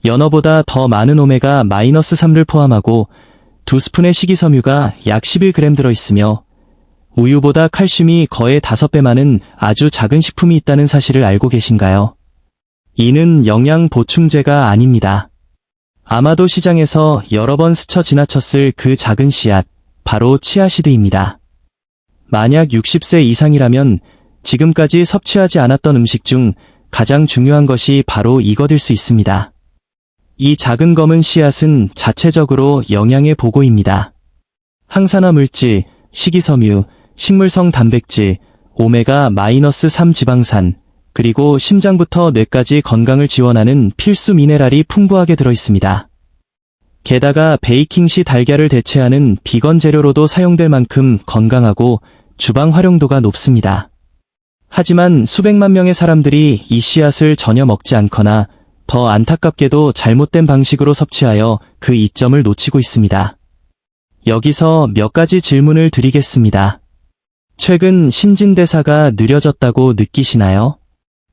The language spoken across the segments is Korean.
연어보다 더 많은 오메가-3를 포함하고 2스푼의 식이섬유가 약 11g 들어있으며 우유보다 칼슘이 거의 5배 많은 아주 작은 식품이 있다는 사실을 알고 계신가요? 이는 영양 보충제가 아닙니다. 아마도 시장에서 여러 번 스쳐 지나쳤을 그 작은 씨앗, 바로 치아시드입니다. 만약 60세 이상이라면 지금까지 섭취하지 않았던 음식 중 가장 중요한 것이 바로 이것일 수 있습니다. 이 작은 검은 씨앗은 자체적으로 영양의 보고입니다. 항산화 물질, 식이섬유, 식물성 단백질, 오메가-3 지방산, 그리고 심장부터 뇌까지 건강을 지원하는 필수 미네랄이 풍부하게 들어있습니다. 게다가 베이킹 시 달걀을 대체하는 비건 재료로도 사용될 만큼 건강하고 주방 활용도가 높습니다. 하지만 수백만 명의 사람들이 이 씨앗을 전혀 먹지 않거나 더 안타깝게도 잘못된 방식으로 섭취하여 그 이점을 놓치고 있습니다. 여기서 몇 가지 질문을 드리겠습니다. 최근 신진대사가 느려졌다고 느끼시나요?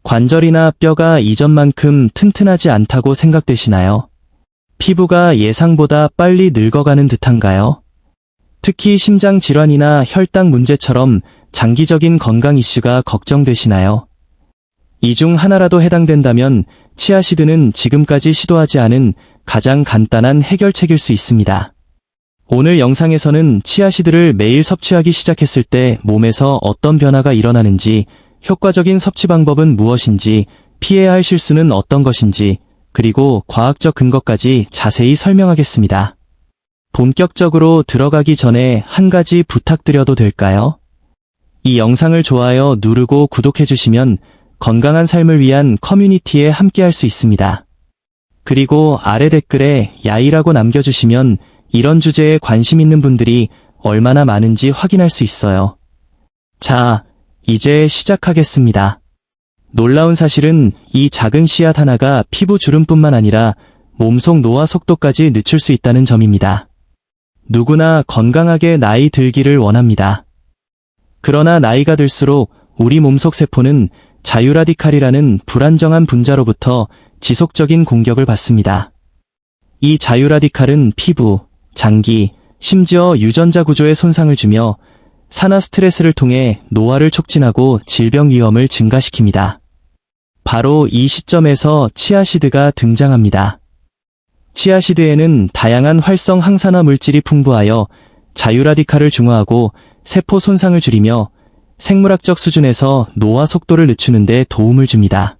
관절이나 뼈가 이전만큼 튼튼하지 않다고 생각되시나요? 피부가 예상보다 빨리 늙어가는 듯한가요? 특히 심장 질환이나 혈당 문제처럼 장기적인 건강 이슈가 걱정되시나요? 이 중 하나라도 해당된다면 치아시드는 지금까지 시도하지 않은 가장 간단한 해결책일 수 있습니다. 오늘 영상에서는 치아시드를 매일 섭취하기 시작했을 때 몸에서 어떤 변화가 일어나는지, 효과적인 섭취 방법은 무엇인지, 피해야 할 실수는 어떤 것인지, 그리고 과학적 근거까지 자세히 설명하겠습니다. 본격적으로 들어가기 전에 한 가지 부탁드려도 될까요? 이 영상을 좋아요 누르고 구독해주시면 건강한 삶을 위한 커뮤니티에 함께할 수 있습니다. 그리고 아래 댓글에 야이라고 남겨주시면 이런 주제에 관심 있는 분들이 얼마나 많은지 확인할 수 있어요. 자, 이제 시작하겠습니다. 놀라운 사실은 이 작은 씨앗 하나가 피부 주름뿐만 아니라 몸속 노화 속도까지 늦출 수 있다는 점입니다. 누구나 건강하게 나이 들기를 원합니다. 그러나 나이가 들수록 우리 몸속 세포는 자유라디칼이라는 불안정한 분자로부터 지속적인 공격을 받습니다. 이 자유라디칼은 피부, 장기, 심지어 유전자 구조에 손상을 주며 산화 스트레스를 통해 노화를 촉진하고 질병 위험을 증가시킵니다. 바로 이 시점에서 치아시드가 등장합니다. 치아시드에는 다양한 활성 항산화 물질이 풍부하여 자유라디칼을 중화하고 세포 손상을 줄이며 생물학적 수준에서 노화 속도를 늦추는 데 도움을 줍니다.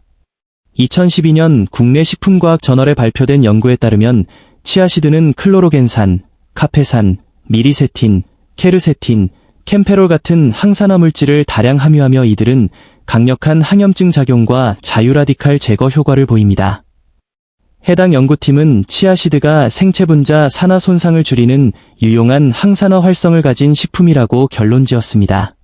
2012년 국내 식품과학 저널에 발표된 연구에 따르면 치아시드는 클로로겐산, 카페산, 미리세틴, 케르세틴, 캠페롤 같은 항산화 물질을 다량 함유하며 이들은 강력한 항염증 작용과 자유라디칼 제거 효과를 보입니다. 해당 연구팀은 치아시드가 생체 분자 산화 손상을 줄이는 유용한 항산화 활성을 가진 식품이라고 결론지었습니다.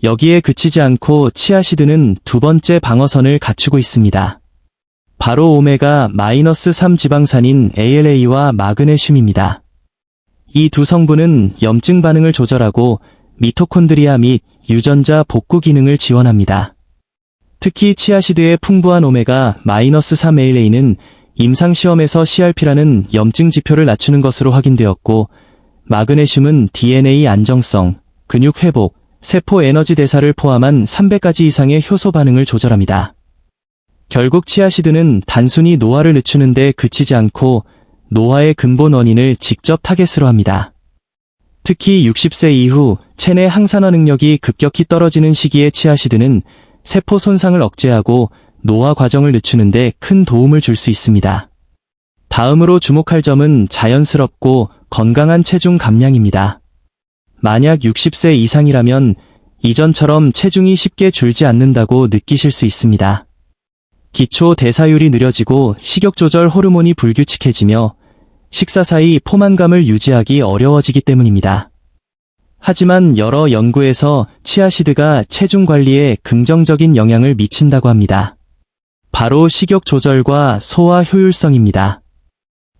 여기에 그치지 않고 치아시드는 두 번째 방어선을 갖추고 있습니다. 바로 오메가-3 지방산인 ALA와 마그네슘입니다. 이 두 성분은 염증 반응을 조절하고 미토콘드리아 및 유전자 복구 기능을 지원합니다. 특히 치아시드의 풍부한 오메가-3 ALA는 임상시험에서 CRP라는 염증 지표를 낮추는 것으로 확인되었고, 마그네슘은 DNA 안정성, 근육 회복, 세포 에너지 대사를 포함한 300가지 이상의 효소 반응을 조절합니다. 결국 치아시드는 단순히 노화를 늦추는 데 그치지 않고 노화의 근본 원인을 직접 타겟으로 합니다. 특히 60세 이후 체내 항산화 능력이 급격히 떨어지는 시기에 치아시드는 세포 손상을 억제하고 노화 과정을 늦추는 데 큰 도움을 줄 수 있습니다. 다음으로 주목할 점은 자연스럽고 건강한 체중 감량입니다. 만약 60세 이상이라면 이전처럼 체중이 쉽게 줄지 않는다고 느끼실 수 있습니다. 기초 대사율이 느려지고 식욕 조절 호르몬이 불규칙해지며 식사 사이 포만감을 유지하기 어려워지기 때문입니다. 하지만 여러 연구에서 치아시드가 체중 관리에 긍정적인 영향을 미친다고 합니다. 바로 식욕 조절과 소화 효율성입니다.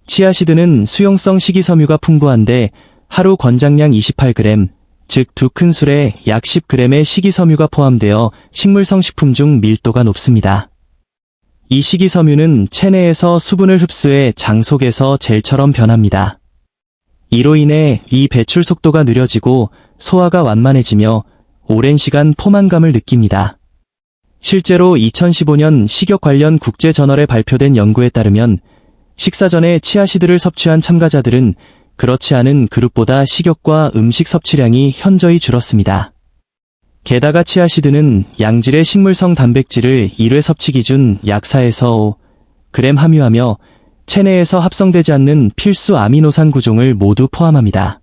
치아시드는 수용성 식이섬유가 풍부한데 하루 권장량 28g, 즉 두 큰술에 약 10g의 식이섬유가 포함되어 식물성 식품 중 밀도가 높습니다. 이 식이섬유는 체내에서 수분을 흡수해 장 속에서 젤처럼 변합니다. 이로 인해 이 배출 속도가 느려지고 소화가 완만해지며 오랜 시간 포만감을 느낍니다. 실제로 2015년 식욕 관련 국제저널에 발표된 연구에 따르면 식사 전에 치아시드를 섭취한 참가자들은 그렇지 않은 그룹보다 식욕과 음식 섭취량이 현저히 줄었습니다. 게다가 치아시드는 양질의 식물성 단백질을 1회 섭취 기준 약 4에서 5g 함유하며 체내에서 합성되지 않는 필수 아미노산 구종을 모두 포함합니다.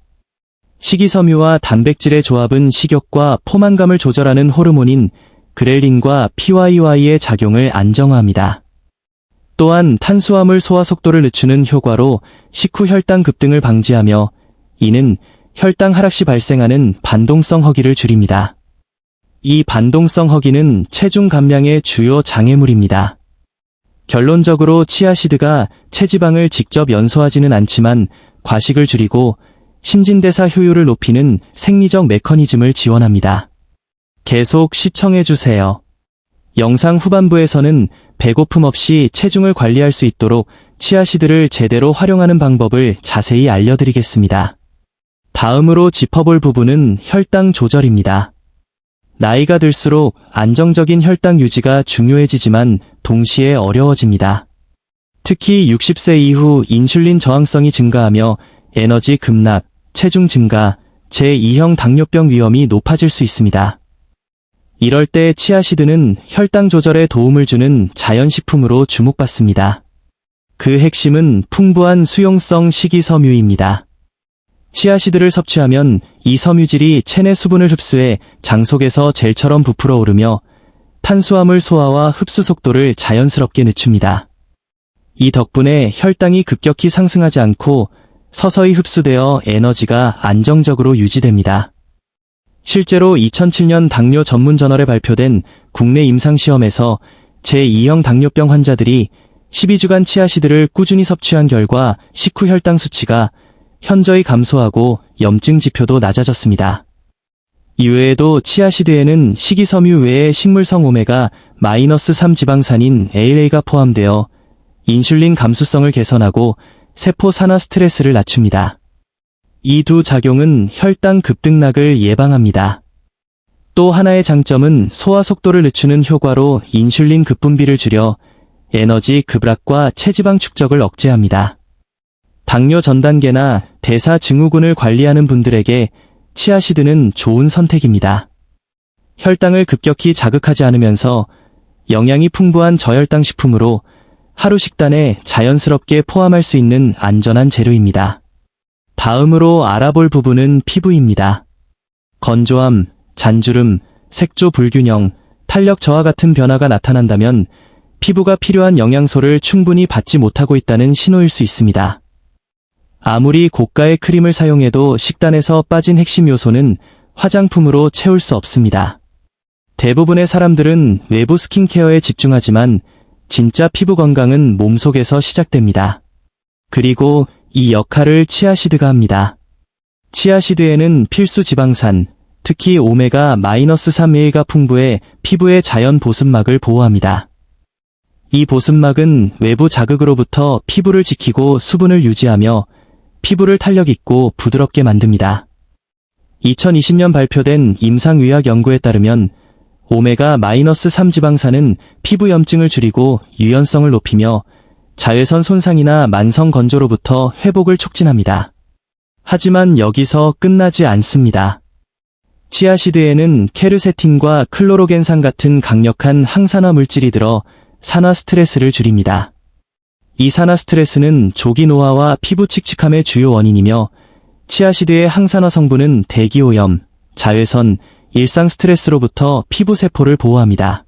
식이섬유와 단백질의 조합은 식욕과 포만감을 조절하는 호르몬인 그렐린과 PYY의 작용을 안정화합니다. 또한 탄수화물 소화 속도를 늦추는 효과로 식후 혈당 급등을 방지하며 이는 혈당 하락 시 발생하는 반동성 허기를 줄입니다. 이 반동성 허기는 체중 감량의 주요 장애물입니다. 결론적으로 치아시드가 체지방을 직접 연소하지는 않지만 과식을 줄이고 신진대사 효율을 높이는 생리적 메커니즘을 지원합니다. 계속 시청해주세요. 영상 후반부에서는 배고픔 없이 체중을 관리할 수 있도록 치아시드를 제대로 활용하는 방법을 자세히 알려드리겠습니다. 다음으로 짚어볼 부분은 혈당 조절입니다. 나이가 들수록 안정적인 혈당 유지가 중요해지지만 동시에 어려워집니다. 특히 60세 이후 인슐린 저항성이 증가하며 에너지 급락, 체중 증가, 제2형 당뇨병 위험이 높아질 수 있습니다. 이럴 때 치아시드는 혈당 조절에 도움을 주는 자연식품으로 주목받습니다. 그 핵심은 풍부한 수용성 식이섬유입니다. 치아시드를 섭취하면 이 섬유질이 체내 수분을 흡수해 장 속에서 젤처럼 부풀어 오르며 탄수화물 소화와 흡수 속도를 자연스럽게 늦춥니다. 이 덕분에 혈당이 급격히 상승하지 않고 서서히 흡수되어 에너지가 안정적으로 유지됩니다. 실제로 2007년 당뇨 전문 저널에 발표된 국내 임상시험에서 제2형 당뇨병 환자들이 12주간 치아시드를 꾸준히 섭취한 결과 식후 혈당 수치가 현저히 감소하고 염증 지표도 낮아졌습니다. 이외에도 치아시드에는 식이섬유 외에 식물성 오메가-3 지방산인 ALA가 포함되어 인슐린 감수성을 개선하고 세포 산화 스트레스를 낮춥니다. 이 두 작용은 혈당 급등락을 예방합니다. 또 하나의 장점은 소화 속도를 늦추는 효과로 인슐린 급분비를 줄여 에너지 급락과 체지방 축적을 억제합니다. 당뇨 전 단계나 대사 증후군을 관리하는 분들에게 치아시드는 좋은 선택입니다. 혈당을 급격히 자극하지 않으면서 영양이 풍부한 저혈당 식품으로 하루 식단에 자연스럽게 포함할 수 있는 안전한 재료입니다. 다음으로 알아볼 부분은 피부입니다. 건조함, 잔주름, 색조 불균형, 탄력 저하 같은 변화가 나타난다면 피부가 필요한 영양소를 충분히 받지 못하고 있다는 신호일 수 있습니다. 아무리 고가의 크림을 사용해도 식단에서 빠진 핵심 요소는 화장품으로 채울 수 없습니다. 대부분의 사람들은 외부 스킨케어에 집중하지만 진짜 피부 건강은 몸속에서 시작됩니다. 그리고 이 역할을 치아시드가 합니다. 치아시드에는 필수 지방산, 특히 오메가-3A가 풍부해 피부의 자연 보습막을 보호합니다. 이 보습막은 외부 자극으로부터 피부를 지키고 수분을 유지하며 피부를 탄력 있고 부드럽게 만듭니다. 2020년 발표된 임상의학 연구에 따르면 오메가-3 지방산은 피부 염증을 줄이고 유연성을 높이며 자외선 손상이나 만성 건조로부터 회복을 촉진합니다. 하지만 여기서 끝나지 않습니다. 치아시드에는 케르세틴과 클로로겐산 같은 강력한 항산화 물질이 들어 산화 스트레스를 줄입니다. 이 산화 스트레스는 조기 노화와 피부 칙칙함의 주요 원인이며 치아시드의 항산화 성분은 대기오염, 자외선, 일상 스트레스로부터 피부 세포를 보호합니다.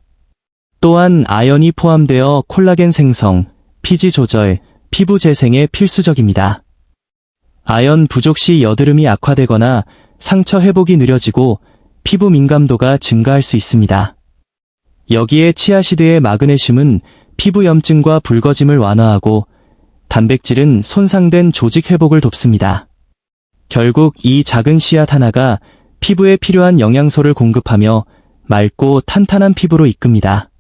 또한 아연이 포함되어 콜라겐 생성, 피지 조절, 피부 재생에 필수적입니다. 아연 부족 시 여드름이 악화되거나 상처 회복이 느려지고 피부 민감도가 증가할 수 있습니다. 여기에 치아시드의 마그네슘은 피부 염증과 붉어짐을 완화하고 단백질은 손상된 조직 회복을 돕습니다. 결국 이 작은 씨앗 하나가 피부에 필요한 영양소를 공급하며 맑고 탄탄한 피부로 이끕니다.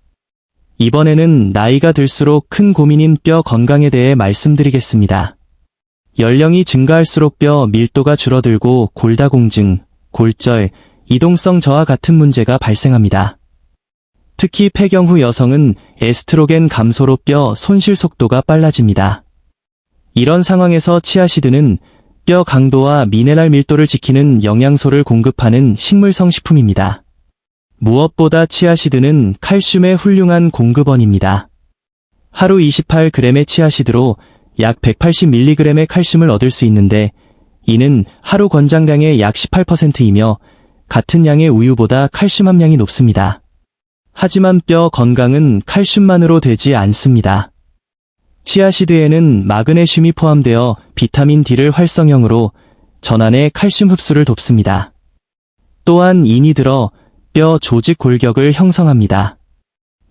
이번에는 나이가 들수록 큰 고민인 뼈 건강에 대해 말씀드리겠습니다. 연령이 증가할수록 뼈 밀도가 줄어들고 골다공증, 골절, 이동성 저하 같은 문제가 발생합니다. 특히 폐경 후 여성은 에스트로겐 감소로 뼈 손실 속도가 빨라집니다. 이런 상황에서 치아시드는 뼈 강도와 미네랄 밀도를 지키는 영양소를 공급하는 식물성 식품입니다. 무엇보다 치아시드는 칼슘의 훌륭한 공급원입니다. 하루 28g의 치아시드로 약 180mg의 칼슘을 얻을 수 있는데 이는 하루 권장량의 약 18%이며 같은 양의 우유보다 칼슘 함량이 높습니다. 하지만 뼈 건강은 칼슘만으로 되지 않습니다. 치아시드에는 마그네슘이 포함되어 비타민 D를 활성형으로 전환해 칼슘 흡수를 돕습니다. 또한 인이 들어 뼈 조직 골격을 형성합니다.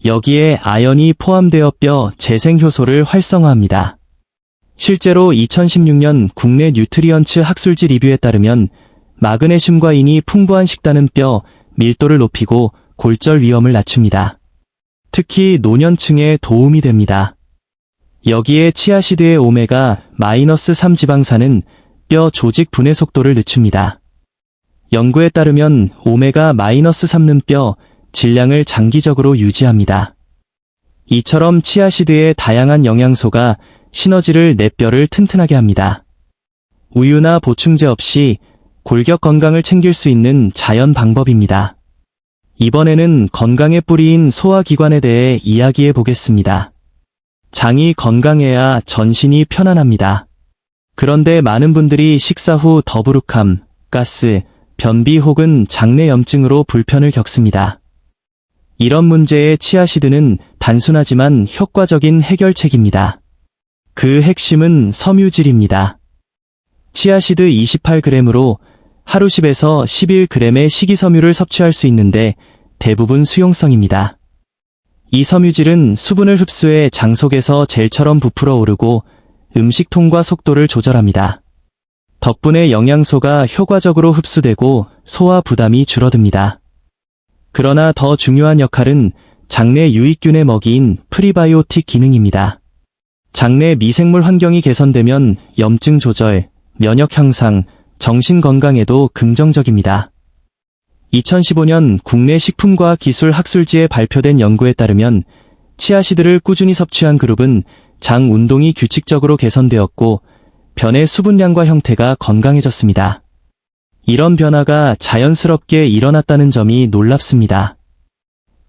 여기에 아연이 포함되어 뼈 재생효소를 활성화합니다. 실제로 2016년 국내 뉴트리언츠 학술지 리뷰에 따르면 마그네슘과 인이 풍부한 식단은 뼈 밀도를 높이고 골절 위험을 낮춥니다. 특히 노년층에 도움이 됩니다. 여기에 치아시드의 오메가-3 지방산은 뼈 조직 분해 속도를 늦춥니다. 연구에 따르면 오메가-3는 뼈 질량을 장기적으로 유지합니다. 이처럼 치아시드의 다양한 영양소가 시너지를 내 뼈를 튼튼하게 합니다. 우유나 보충제 없이 골격 건강을 챙길 수 있는 자연 방법입니다. 이번에는 건강의 뿌리인 소화기관에 대해 이야기해 보겠습니다. 장이 건강해야 전신이 편안합니다. 그런데 많은 분들이 식사 후 더부룩함, 가스, 변비 혹은 장내 염증으로 불편을 겪습니다. 이런 문제에 치아시드는 단순하지만 효과적인 해결책입니다. 그 핵심은 섬유질입니다. 치아시드 28g으로 하루 10에서 11g의 식이섬유를 섭취할 수 있는데 대부분 수용성입니다. 이 섬유질은 수분을 흡수해 장 속에서 젤처럼 부풀어 오르고 음식통과 속도를 조절합니다. 덕분에 영양소가 효과적으로 흡수되고 소화 부담이 줄어듭니다. 그러나 더 중요한 역할은 장내 유익균의 먹이인 프리바이오틱 기능입니다. 장내 미생물 환경이 개선되면 염증 조절, 면역 향상, 정신 건강에도 긍정적입니다. 2015년 국내 식품과학기술 학술지에 발표된 연구에 따르면 치아시드를 꾸준히 섭취한 그룹은 장 운동이 규칙적으로 개선되었고 변의 수분량과 형태가 건강해졌습니다. 이런 변화가 자연스럽게 일어났다는 점이 놀랍습니다.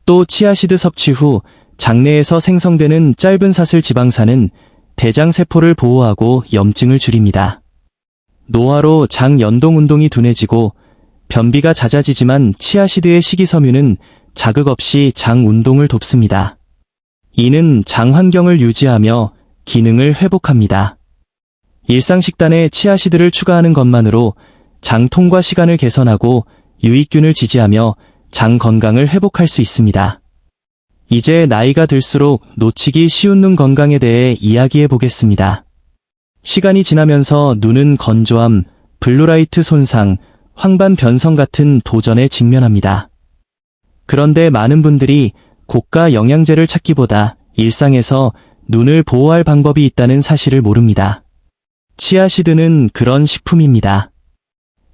또 치아시드 섭취 후 장내에서 생성되는 짧은 사슬 지방산은 대장 세포를 보호하고 염증을 줄입니다. 노화로 장 연동 운동이 둔해지고 변비가 잦아지지만 치아시드의 식이섬유는 자극 없이 장 운동을 돕습니다. 이는 장 환경을 유지하며 기능을 회복합니다. 일상 식단에 치아시드를 추가하는 것만으로 장통과 시간을 개선하고 유익균을 지지하며 장 건강을 회복할 수 있습니다. 이제 나이가 들수록 놓치기 쉬운 눈 건강에 대해 이야기해 보겠습니다. 시간이 지나면서 눈은 건조함, 블루라이트 손상, 황반 변성 같은 도전에 직면합니다. 그런데 많은 분들이 고가 영양제를 찾기보다 일상에서 눈을 보호할 방법이 있다는 사실을 모릅니다. 치아시드는 그런 식품입니다.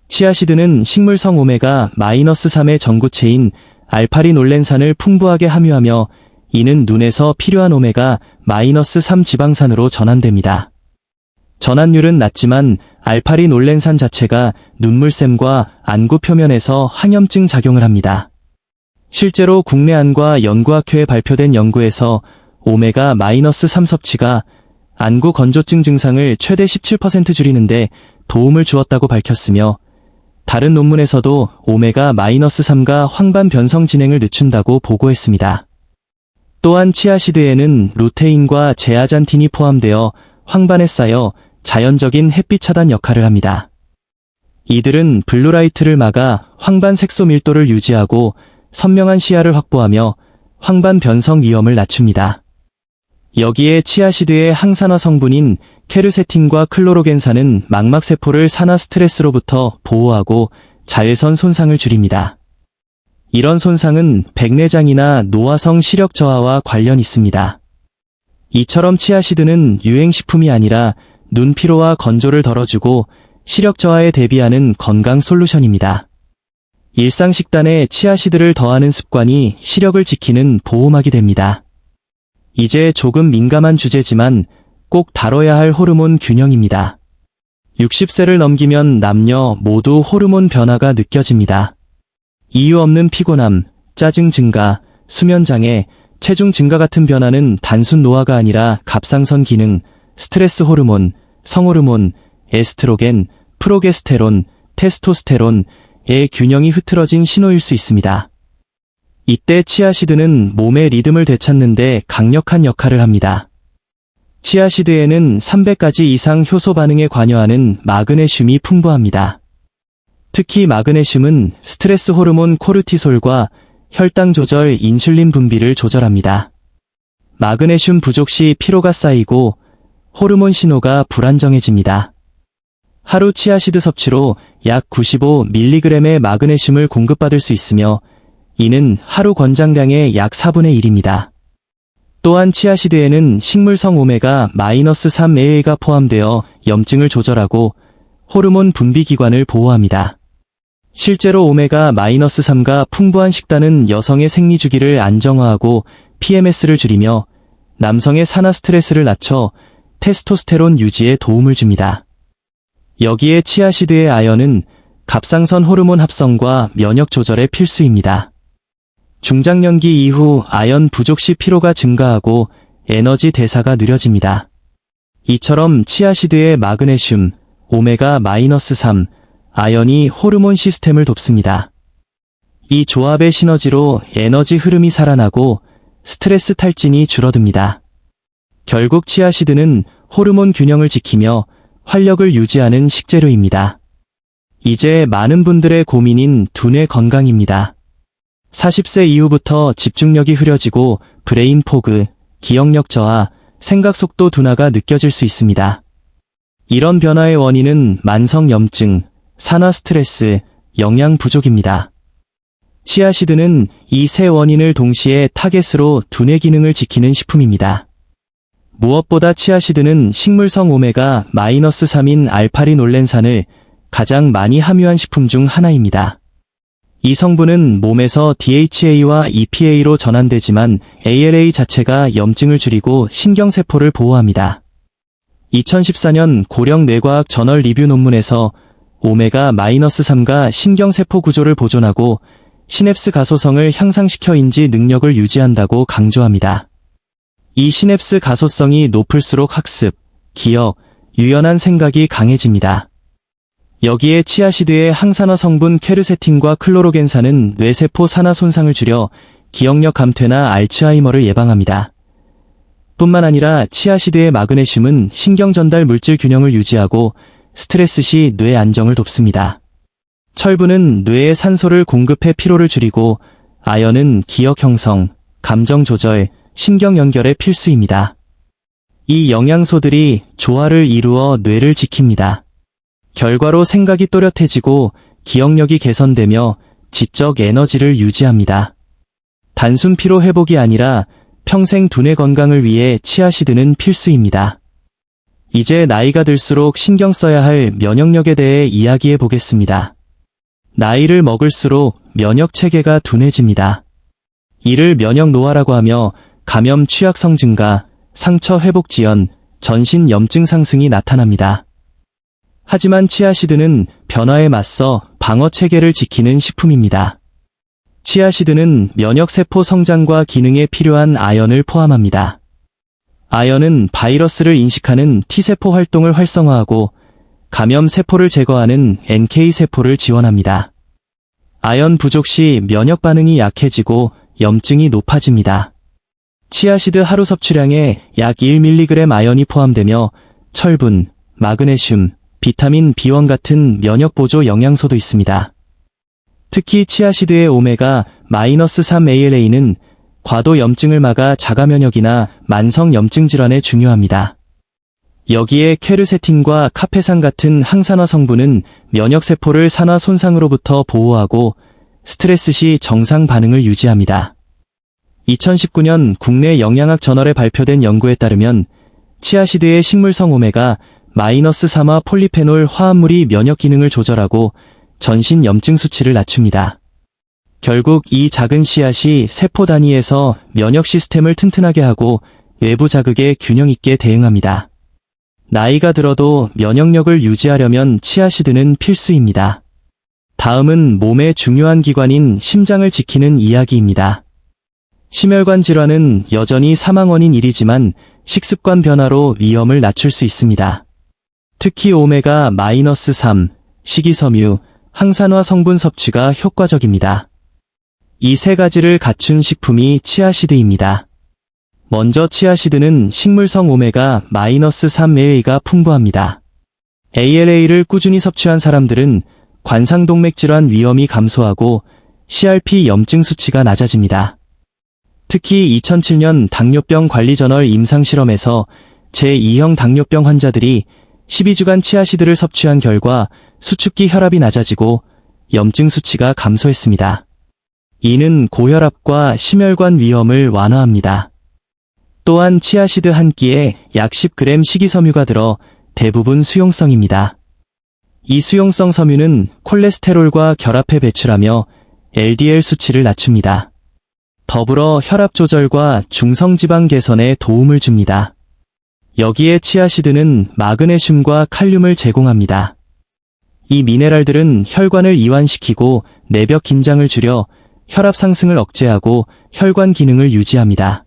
치아시드는 식물성 오메가-3의 전구체인 알파리놀렌산을 풍부하게 함유하며 이는 눈에서 필요한 오메가-3 지방산으로 전환됩니다. 전환율은 낮지만 알파리놀렌산 자체가 눈물샘과 안구 표면에서 항염증 작용을 합니다. 실제로 국내 안과 연구학회에 발표된 연구에서 오메가-3 섭취가 안구 건조증 증상을 최대 17% 줄이는데 도움을 주었다고 밝혔으며 다른 논문에서도 오메가-3가 황반 변성 진행을 늦춘다고 보고했습니다. 또한 치아시드에는 루테인과 제아잔틴이 포함되어 황반에 쌓여 자연적인 햇빛 차단 역할을 합니다. 이들은 블루라이트를 막아 황반 색소 밀도를 유지하고 선명한 시야를 확보하며 황반 변성 위험을 낮춥니다. 여기에 치아시드의 항산화 성분인 케르세틴과 클로로겐산은 망막세포를 산화 스트레스로부터 보호하고 자외선 손상을 줄입니다. 이런 손상은 백내장이나 노화성 시력 저하와 관련 있습니다. 이처럼 치아시드는 유행식품이 아니라 눈 피로와 건조를 덜어주고 시력 저하에 대비하는 건강 솔루션입니다. 일상 식단에 치아시드를 더하는 습관이 시력을 지키는 보호막이 됩니다. 이제 조금 민감한 주제지만 꼭 다뤄야 할 호르몬 균형입니다. 60세를 넘기면 남녀 모두 호르몬 변화가 느껴집니다. 이유 없는 피곤함, 짜증 증가, 수면 장애, 체중 증가 같은 변화는 단순 노화가 아니라 갑상선 기능, 스트레스 호르몬, 성호르몬, 에스트로겐, 프로게스테론, 테스토스테론의 균형이 흐트러진 신호일 수 있습니다. 이때 치아시드는 몸의 리듬을 되찾는데 강력한 역할을 합니다. 치아시드에는 300가지 이상 효소 반응에 관여하는 마그네슘이 풍부합니다. 특히 마그네슘은 스트레스 호르몬 코르티솔과 혈당 조절, 인슐린 분비를 조절합니다. 마그네슘 부족 시 피로가 쌓이고 호르몬 신호가 불안정해집니다. 하루 치아시드 섭취로 약 95mg의 마그네슘을 공급받을 수 있으며 이는 하루 권장량의 약 4분의 1입니다. 또한 치아시드에는 식물성 오메가-3AA가 포함되어 염증을 조절하고 호르몬 분비 기관을 보호합니다. 실제로 오메가-3가 풍부한 식단은 여성의 생리 주기를 안정화하고 PMS를 줄이며 남성의 산화 스트레스를 낮춰 테스토스테론 유지에 도움을 줍니다. 여기에 치아시드의 아연은 갑상선 호르몬 합성과 면역 조절에 필수입니다. 중장년기 이후 아연 부족 시 피로가 증가하고 에너지 대사가 느려집니다. 이처럼 치아시드의 마그네슘, 오메가-3, 아연이 호르몬 시스템을 돕습니다. 이 조합의 시너지로 에너지 흐름이 살아나고 스트레스 탈진이 줄어듭니다. 결국 치아시드는 호르몬 균형을 지키며 활력을 유지하는 식재료입니다. 이제 많은 분들의 고민인 두뇌 건강입니다. 40세 이후부터 집중력이 흐려지고 브레인 포그, 기억력 저하, 생각 속도 둔화가 느껴질 수 있습니다. 이런 변화의 원인은 만성 염증, 산화 스트레스, 영양 부족입니다. 치아시드는 이 세 원인을 동시에 타겟으로 두뇌 기능을 지키는 식품입니다. 무엇보다 치아시드는 식물성 오메가-3인 알파리놀렌산을 가장 많이 함유한 식품 중 하나입니다. 이 성분은 몸에서 DHA와 EPA로 전환되지만 ALA 자체가 염증을 줄이고 신경세포를 보호합니다. 2014년 고령뇌과학 저널 리뷰 논문에서 오메가-3가 신경세포 구조를 보존하고 시냅스 가소성을 향상시켜 인지 능력을 유지한다고 강조합니다. 이 시냅스 가소성이 높을수록 학습, 기억, 유연한 생각이 강해집니다. 여기에 치아시드의 항산화 성분 퀘르세틴과 클로로겐산은 뇌세포 산화 손상을 줄여 기억력 감퇴나 알츠하이머를 예방합니다. 뿐만 아니라 치아시드의 마그네슘은 신경전달 물질 균형을 유지하고 스트레스 시 뇌 안정을 돕습니다. 철분은 뇌에 산소를 공급해 피로를 줄이고 아연은 기억 형성, 감정 조절, 신경 연결에 필수입니다. 이 영양소들이 조화를 이루어 뇌를 지킵니다. 결과로 생각이 또렷해지고 기억력이 개선되며 지적 에너지를 유지합니다. 단순 피로 회복이 아니라 평생 두뇌 건강을 위해 치아시드는 필수입니다. 이제 나이가 들수록 신경 써야 할 면역력에 대해 이야기해 보겠습니다. 나이를 먹을수록 면역 체계가 둔해집니다. 이를 면역 노화라고 하며 감염 취약성 증가, 상처 회복 지연, 전신 염증 상승이 나타납니다. 하지만 치아시드는 변화에 맞서 방어 체계를 지키는 식품입니다. 치아시드는 면역세포 성장과 기능에 필요한 아연을 포함합니다. 아연은 바이러스를 인식하는 T세포 활동을 활성화하고 감염세포를 제거하는 NK세포를 지원합니다. 아연 부족 시 면역 반응이 약해지고 염증이 높아집니다. 치아시드 하루 섭취량에 약 1mg 아연이 포함되며 철분, 마그네슘, 비타민 B1 같은 면역 보조 영양소도 있습니다. 특히 치아시드의 오메가-3 ALA는 과도 염증을 막아 자가 면역이나 만성 염증 질환에 중요합니다. 여기에 퀘르세틴과 카페산 같은 항산화 성분은 면역세포를 산화 손상으로부터 보호하고 스트레스 시 정상 반응을 유지합니다. 2019년 국내 영양학 저널에 발표된 연구에 따르면 치아시드의 식물성 오메가-3화 폴리페놀 화합물이 면역 기능을 조절하고 전신 염증 수치를 낮춥니다. 결국 이 작은 씨앗이 세포 단위에서 면역 시스템을 튼튼하게 하고 외부 자극에 균형 있게 대응합니다. 나이가 들어도 면역력을 유지하려면 치아시드는 필수입니다. 다음은 몸의 중요한 기관인 심장을 지키는 이야기입니다. 심혈관 질환은 여전히 사망 원인 1위지만 식습관 변화로 위험을 낮출 수 있습니다. 특히 오메가-3, 식이섬유, 항산화 성분 섭취가 효과적입니다. 이 세 가지를 갖춘 식품이 치아시드입니다. 먼저 치아시드는 식물성 오메가-3ALA가 풍부합니다. ALA를 꾸준히 섭취한 사람들은 관상동맥질환 위험이 감소하고 CRP 염증 수치가 낮아집니다. 특히 2007년 당뇨병 관리저널 임상실험에서 제2형 당뇨병 환자들이 12주간 치아시드를 섭취한 결과 수축기 혈압이 낮아지고 염증 수치가 감소했습니다. 이는 고혈압과 심혈관 위험을 완화합니다. 또한 치아시드 한 끼에 약 10g 식이섬유가 들어 대부분 수용성입니다. 이 수용성 섬유는 콜레스테롤과 결합해 배출하며 LDL 수치를 낮춥니다. 더불어 혈압 조절과 중성지방 개선에 도움을 줍니다. 여기에 치아시드는 마그네슘과 칼륨을 제공합니다. 이 미네랄들은 혈관을 이완시키고 내벽 긴장을 줄여 혈압 상승을 억제하고 혈관 기능을 유지합니다.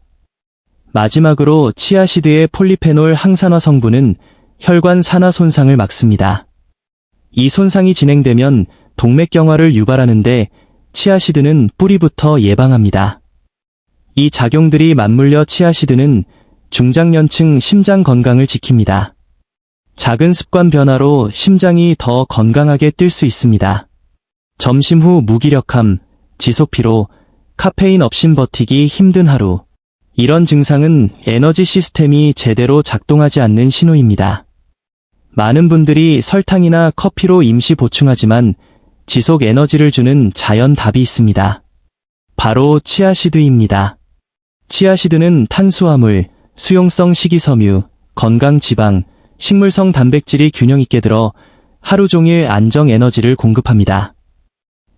마지막으로 치아시드의 폴리페놀 항산화 성분은 혈관 산화 손상을 막습니다. 이 손상이 진행되면 동맥경화를 유발하는데 치아시드는 뿌리부터 예방합니다. 이 작용들이 맞물려 치아시드는 중장년층 심장 건강을 지킵니다. 작은 습관 변화로 심장이 더 건강하게 뛸 수 있습니다. 점심 후 무기력함, 지속피로, 카페인 없인 버티기 힘든 하루. 이런 증상은 에너지 시스템이 제대로 작동하지 않는 신호입니다. 많은 분들이 설탕이나 커피로 임시 보충하지만 지속 에너지를 주는 자연 답이 있습니다. 바로 치아시드입니다. 치아시드는 탄수화물, 수용성 식이섬유, 건강지방, 식물성 단백질이 균형 있게 들어 하루 종일 안정 에너지를 공급합니다.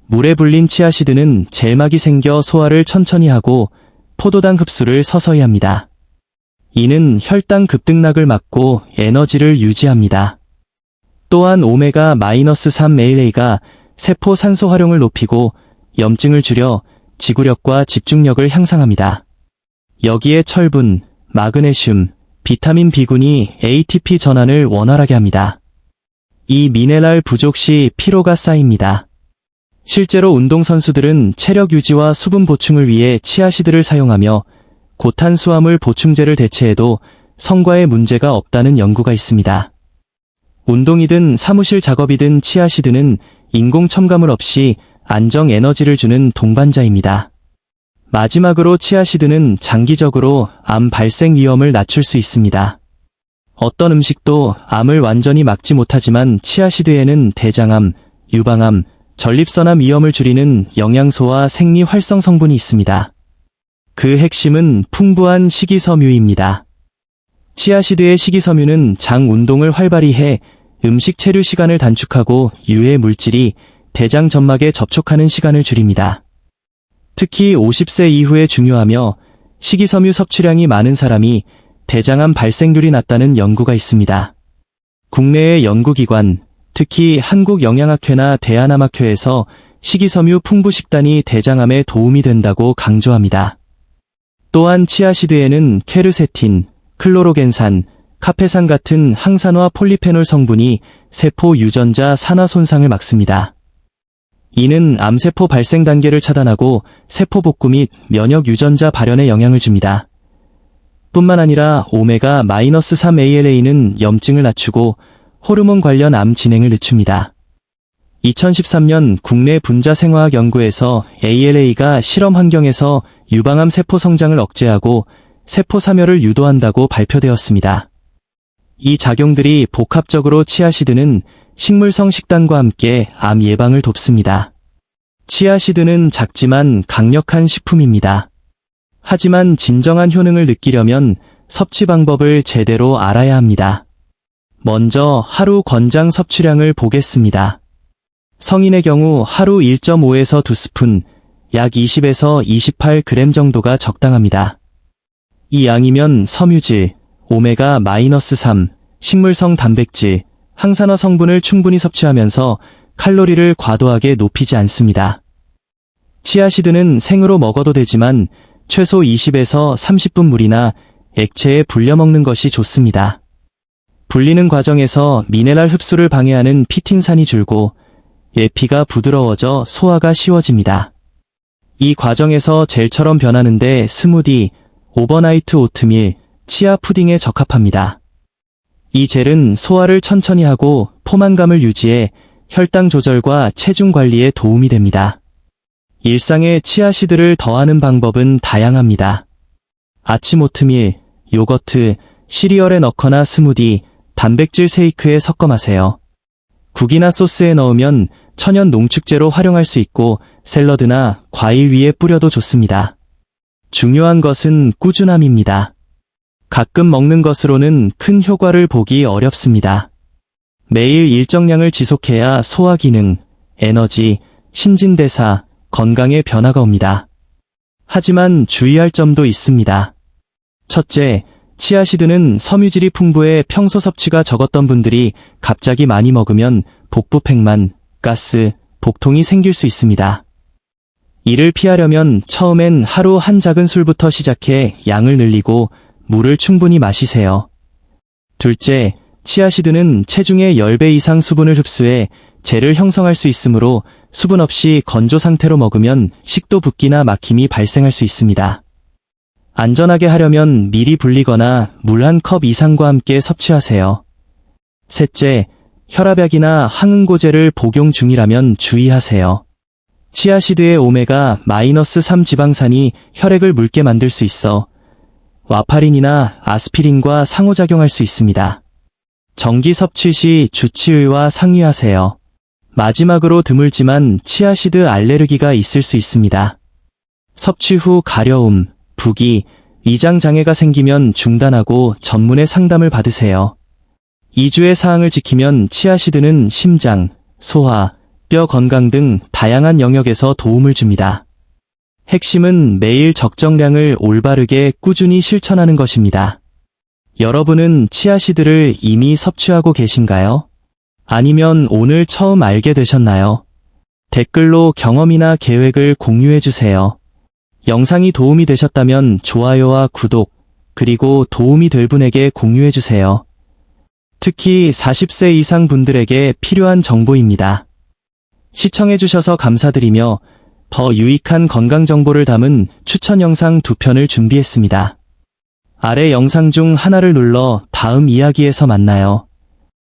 물에 불린 치아시드는 젤막이 생겨 소화를 천천히 하고 포도당 흡수를 서서히 합니다. 이는 혈당 급등락을 막고 에너지를 유지합니다. 또한 오메가-3 ALA가 세포 산소 활용을 높이고 염증을 줄여 지구력과 집중력을 향상합니다. 여기에 철분, 마그네슘, 비타민 B군이 ATP 전환을 원활하게 합니다. 이 미네랄 부족 시 피로가 쌓입니다. 실제로 운동선수들은 체력 유지와 수분 보충을 위해 치아시드를 사용하며 고탄수화물 보충제를 대체해도 성과에 문제가 없다는 연구가 있습니다. 운동이든 사무실 작업이든 치아시드는 인공 첨가물 없이 안정 에너지를 주는 동반자입니다. 마지막으로 치아시드는 장기적으로 암 발생 위험을 낮출 수 있습니다. 어떤 음식도 암을 완전히 막지 못하지만 치아시드에는 대장암, 유방암, 전립선암 위험을 줄이는 영양소와 생리 활성 성분이 있습니다. 그 핵심은 풍부한 식이섬유입니다. 치아시드의 식이섬유는 장 운동을 활발히 해 음식 체류 시간을 단축하고 유해 물질이 대장 점막에 접촉하는 시간을 줄입니다. 특히 50세 이후에 중요하며 식이섬유 섭취량이 많은 사람이 대장암 발생률이 낮다는 연구가 있습니다. 국내의 연구기관, 특히 한국영양학회나 대한암학회에서 식이섬유 풍부 식단이 대장암에 도움이 된다고 강조합니다. 또한 치아시드에는 케르세틴, 클로로겐산, 카페산 같은 항산화 폴리페놀 성분이 세포 유전자 산화 손상을 막습니다. 이는 암세포 발생 단계를 차단하고 세포 복구 및 면역 유전자 발현에 영향을 줍니다. 뿐만 아니라 오메가-3 ALA는 염증을 낮추고 호르몬 관련 암 진행을 늦춥니다. 2013년 국내 분자생화학 연구에서 ALA가 실험 환경에서 유방암 세포 성장을 억제하고 세포 사멸을 유도한다고 발표되었습니다. 이 작용들이 복합적으로 치아시드는 식물성 식단과 함께 암 예방을 돕습니다. 치아시드는 작지만 강력한 식품입니다. 하지만 진정한 효능을 느끼려면 섭취 방법을 제대로 알아야 합니다. 먼저 하루 권장 섭취량을 보겠습니다. 성인의 경우 하루 1.5에서 2스푼, 약 20에서 28g 정도가 적당합니다. 이 양이면 섬유질, 오메가-3, 식물성 단백질, 항산화 성분을 충분히 섭취하면서 칼로리를 과도하게 높이지 않습니다. 치아시드는 생으로 먹어도 되지만 최소 20에서 30분 물이나 액체에 불려 먹는 것이 좋습니다. 불리는 과정에서 미네랄 흡수를 방해하는 피틴산이 줄고 예피가 부드러워져 소화가 쉬워집니다. 이 과정에서 젤처럼 변하는데 스무디, 오버나이트 오트밀, 치아 푸딩에 적합합니다. 이 젤은 소화를 천천히 하고 포만감을 유지해 혈당 조절과 체중 관리에 도움이 됩니다. 일상에 치아시드를 더하는 방법은 다양합니다. 아침 오트밀, 요거트, 시리얼에 넣거나 스무디, 단백질 쉐이크에 섞어 마세요. 국이나 소스에 넣으면 천연 농축제로 활용할 수 있고 샐러드나 과일 위에 뿌려도 좋습니다. 중요한 것은 꾸준함입니다. 가끔 먹는 것으로는 큰 효과를 보기 어렵습니다. 매일 일정량을 지속해야 소화 기능, 에너지, 신진대사, 건강에 변화가 옵니다. 하지만 주의할 점도 있습니다. 첫째, 치아시드는 섬유질이 풍부해 평소 섭취가 적었던 분들이 갑자기 많이 먹으면 복부 팽만, 가스, 복통이 생길 수 있습니다. 이를 피하려면 처음엔 하루 한 작은 술부터 시작해 양을 늘리고 물을 충분히 마시세요. 둘째, 치아시드는 체중의 10배 이상 수분을 흡수해 젤을 형성할 수 있으므로 수분 없이 건조 상태로 먹으면 식도 붓기나 막힘이 발생할 수 있습니다. 안전하게 하려면 미리 불리거나 물 한 컵 이상과 함께 섭취하세요. 셋째, 혈압약이나 항응고제를 복용 중이라면 주의하세요. 치아시드의 오메가-3 지방산이 혈액을 묽게 만들 수 있어 와파린이나 아스피린과 상호작용할 수 있습니다. 정기 섭취 시 주치의와 상의하세요. 마지막으로 드물지만 치아시드 알레르기가 있을 수 있습니다. 섭취 후 가려움, 부기, 위장 장애가 생기면 중단하고 전문의 상담을 받으세요. 2주의 사항을 지키면 치아시드는 심장, 소화, 뼈 건강 등 다양한 영역에서 도움을 줍니다. 핵심은 매일 적정량을 올바르게 꾸준히 실천하는 것입니다. 여러분은 치아시드를 이미 섭취하고 계신가요? 아니면 오늘 처음 알게 되셨나요? 댓글로 경험이나 계획을 공유해주세요. 영상이 도움이 되셨다면 좋아요와 구독, 그리고 도움이 될 분에게 공유해주세요. 특히 40세 이상 분들에게 필요한 정보입니다. 시청해주셔서 감사드리며 더 유익한 건강 정보를 담은 추천 영상 2편을 준비했습니다. 아래 영상 중 하나를 눌러 다음 이야기에서 만나요.